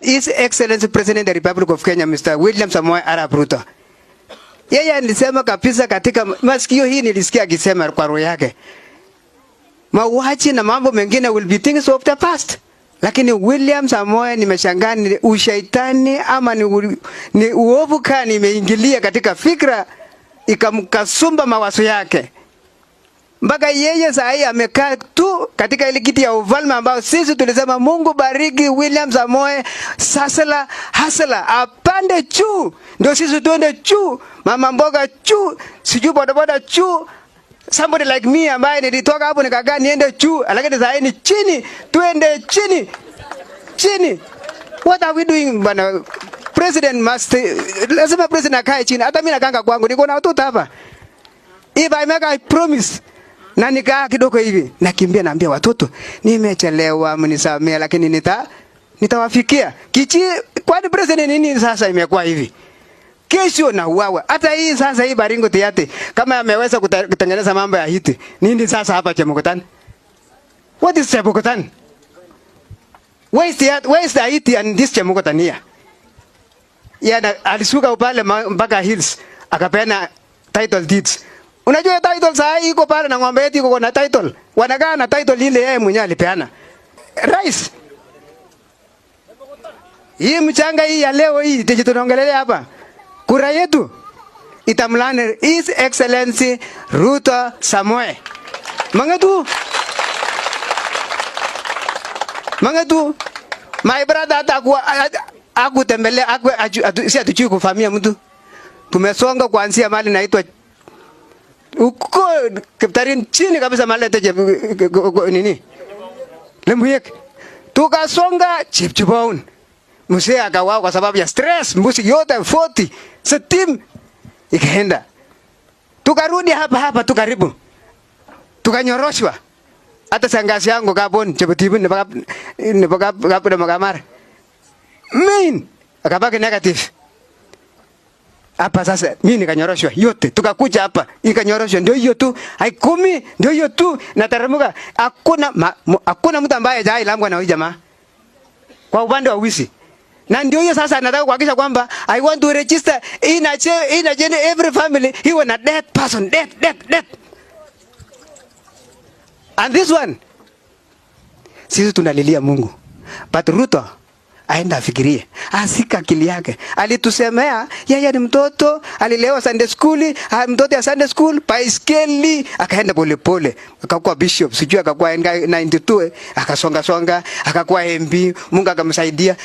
His Excellency President of the Republic of Kenya, Mr. William Samoei Arap Ruto. Yeye alisema kabisa katika masikio hii nilisikia akisema kwa roho yake, mauaji na mambo mengine will be things of the past. Lakini William Samoei nimeshangaa ni ushaitani ama ni uovu kani imeingilia katika fikra ikamkasumba mawazo yake. Mpaka yeye sasa amekaa tu katika ile kiti ya ufalme ambao sisi tulisema Mungu bariki William Samoei hasala apande juu ndio sisi tuende juu, mama mboga juu, sijui bodaboda juu, somebody like me ambaye nilitoka hapo nikakaa niende juu, lakini sasa ni chini, tuende chini. What are we doing bana? President must, lazima president akae chini. Hata mimi nakanga kwangu niko na watoto hapa. If I make a promise na nikaa kidogo hivi nakimbia naambia watoto nimechelewa mnisamee, lakini nitawafikia. Kwani president nini sasa imekuwa hivi? Kesho na uwawa. Hata hii sasa hii Baringo Theatre kama ameweza kutengeneza mambo ya hiti. Nini sasa hapa Chemokotani? What is Chemokotani? Where is the hiti and this Chemokotani here? Yana alisuka upale mpaka hills akapeana title deeds. Unajua title saa hii iko pale na ng'ombe yetu iko na title. Wanakaa na title ile yeye mwenyewe alipeana. Rais. Hii mchanga hii ya leo hii tunaongelea hapa. Kura yetu itamlane His Excellency Ruto Samoei. Mangatu. My brother atakuwa akutembelea si atujui kufamia mtu. Tumesonga kuanzia mali naitwa uko Kiptarin chini kabisa mali teje nini? Lemuyek. Tukasonga Chipchibon. Mzee akawa kwa sababu ya stress, mbuzi yote 40 sa team ikaenda. Tukarudi hapa tukaribu. Tukanyoroshwa. Hata shangazi yangu Gabon Chebutibuni mpaka Makamara. Main akabaki negative. Hapa sasa mimi nikanyoroshwa yote. Tukakuja hapa ikanyoroshwa ndio hiyo tu. Hai 10 ndio hiyo tu na taramuka. Hakuna mtu ambaye hajailambwa na huyu jamaa. Kwa upande wa wizi. Na ndio hiyo sasa nataka kuhakikisha kwamba I want to register in every family iwe na dead person, dead. And this one sisi tunalilia Mungu. But Ruto aenda afikirie. Asika akili yake. Alitusemea yeye ni mtoto, alilewa Sunday school, mtoto ya Sunday school, baiskeli, akaenda pole. Akakuwa bishop, sijui akakuwa 92, akasonga, akakuwa MP, Mungu akamsaidia.